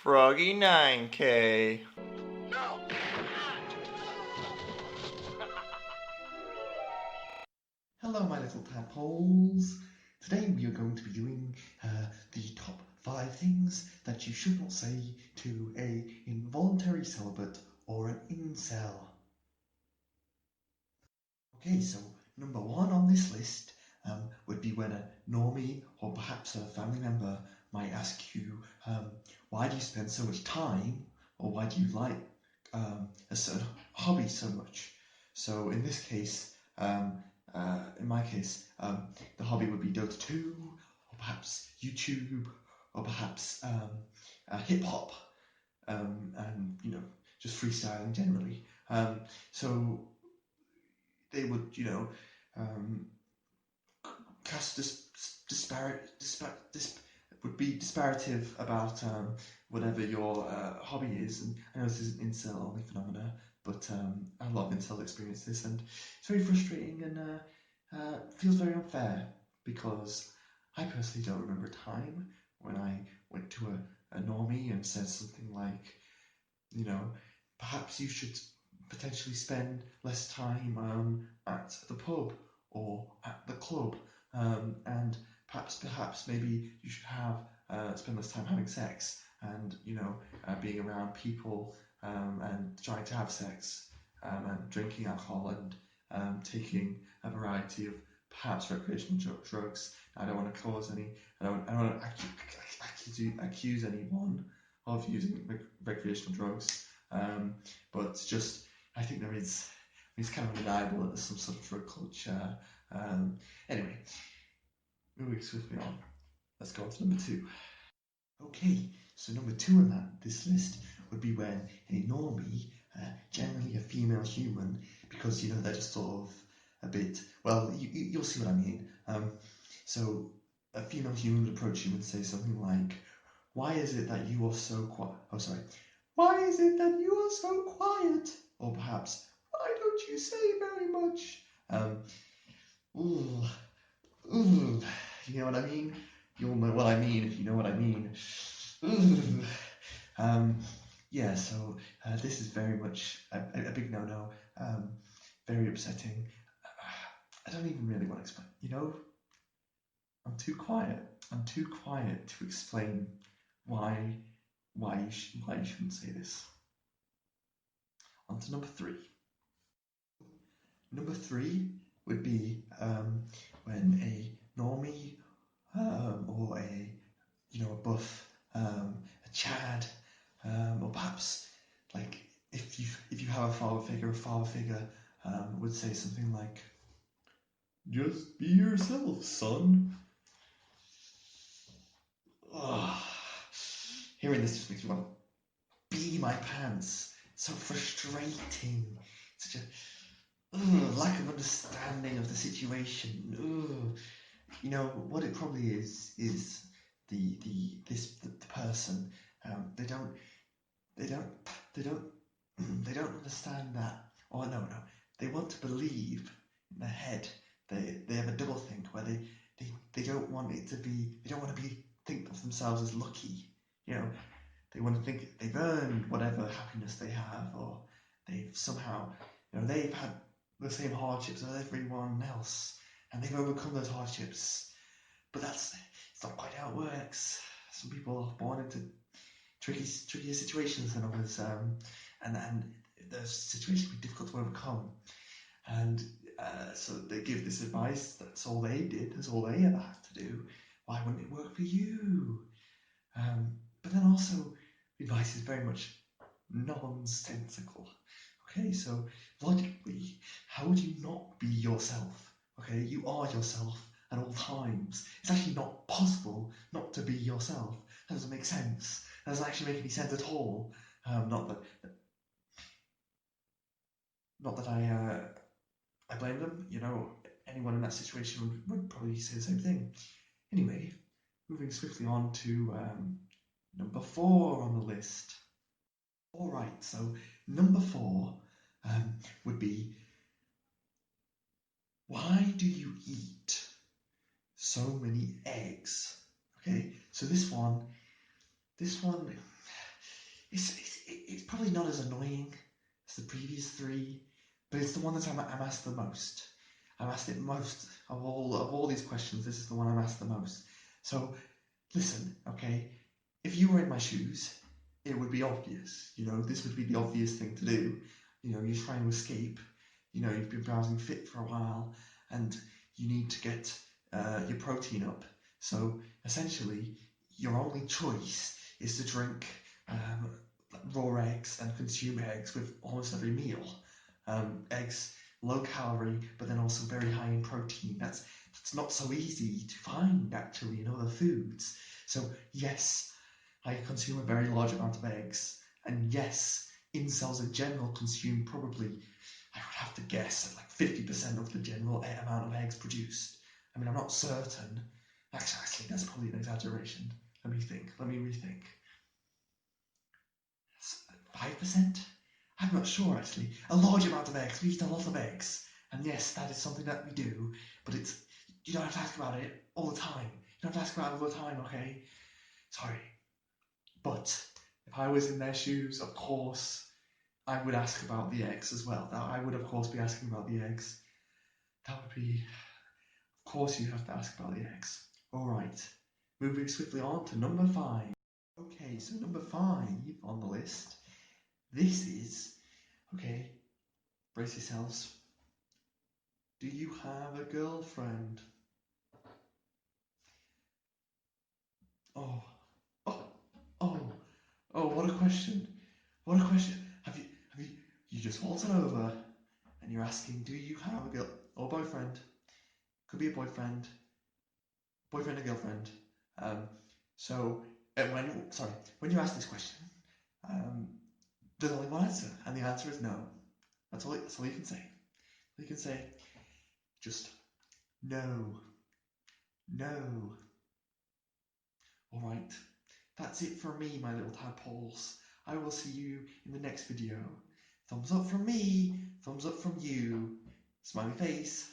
Froggy 9K. No! Hello my little tadpoles. Today we are going to be doing the top 5 things that you should not say to a involuntary celibate or an incel. Okay, so number 1 on this list would be when a normie or perhaps a family member might ask you, why do you spend so much time, or why do you like a certain hobby so much? So in this case, in my case, the hobby would be Dota 2, or perhaps YouTube, or perhaps hip hop, and just freestyling generally. So they would, cast would be disparative about whatever your hobby is. And I know this is an incel only phenomena, but a lot of incels experience this, and it's very frustrating and feels very unfair, because I personally don't remember a time when I went to a normie and said something like, perhaps you should potentially spend less time at the pub or at the club, and perhaps maybe you should have spend less time having sex and being around people and trying to have sex and drinking alcohol and taking a variety of perhaps recreational drugs. I don't want to cause any. I don't want to accuse anyone of using recreational drugs, but just I think it's kind of undeniable that there's some sort of drug culture. Anyway, moving swiftly on, let's go on to number 2. Okay, so number 2 on this list would be when a normie, generally a female human, because they're just sort of a bit, well, you'll see what I mean. So a female human would approach you and say something like, why is it that you are so quiet? Oh, sorry. Why is it that you are so quiet? Or perhaps, why don't you say very much? You know what I mean? You'll know what I mean if you know what I mean. Yeah, so this is very much a big no-no, very upsetting. I don't even really want to explain, I'm too quiet. I'm too quiet to explain why you shouldn't say this. On to number 3. Number 3 would be when a normie or a buff, a Chad, or perhaps like if you have a father figure would say something like, "Just be yourself, son." Ugh. Hearing this just makes me want to pee my pants. So frustrating. Such a lack of understanding of the situation. What it probably is the person. They don't understand that. Or no, they want to believe in their head. They have a double think where they don't want it to be. They don't want to think of themselves as lucky. They want to think they've earned whatever happiness they have, or they've somehow, they've had the same hardships as everyone else, and they've overcome those hardships. But it's not quite how it works. Some people are born into trickier situations than others, and those situations can be difficult to overcome. And so they give this advice. That's all they did. That's all they ever had to do. Why wouldn't it work for you? But then also, the advice is very much nonsensical. Okay, so logically, how would you not be yourself? Okay, you are yourself at all times. It's actually not possible not to be yourself. That doesn't make sense. That doesn't actually make any sense at all. Not that I blame them. Anyone in that situation would probably say the same thing. Anyway, moving swiftly on to number 4 on the list. All right, so number 4 would be, why do you eat so many eggs? Okay, so this one, It's probably not as annoying as the previous three, but it's the one that I'm asked the most. I'm asked it most of all these questions. This is the one I'm asked the most. So listen, okay. If you were in my shoes, it would be obvious. This would be the obvious thing to do. You're trying to escape. You've been browsing Fit for a while, and you need to get your protein up. So essentially, your only choice is to drink raw eggs and consume eggs with almost every meal. Eggs, low calorie, but then also very high in protein. That's not so easy to find actually in other foods. So yes, I consume a very large amount of eggs, and yes, incels in general consume probably, I would have to guess, at like 50% of the general amount of eggs produced. I mean, I'm not certain. Actually, that's probably an exaggeration. Let me rethink. 5%? I'm not sure actually. A large amount of eggs. We eat a lot of eggs. And yes, that is something that we do, but you don't have to ask about it all the time. You don't have to ask about it all the time, okay? Sorry. But if I was in their shoes, of course, I would ask about the eggs as well. I would, of course, be asking about the eggs. That would be, of course, you have to ask about the eggs. All right, moving swiftly on to number 5. Okay, so number 5 on the list. This is, okay, brace yourselves. Do you have a girlfriend? Oh, oh, oh, oh, what a question. What a question. You just waltzed over and you're asking, do you have a girl or boyfriend? Could be a boyfriend or girlfriend. So, when you ask this question, there's only one answer, and the answer is no. That's all you can say. You can say, just no, no. All right, that's it from me, my little tadpoles. I will see you in the next video. Thumbs up from me, thumbs up from you. Smiley face.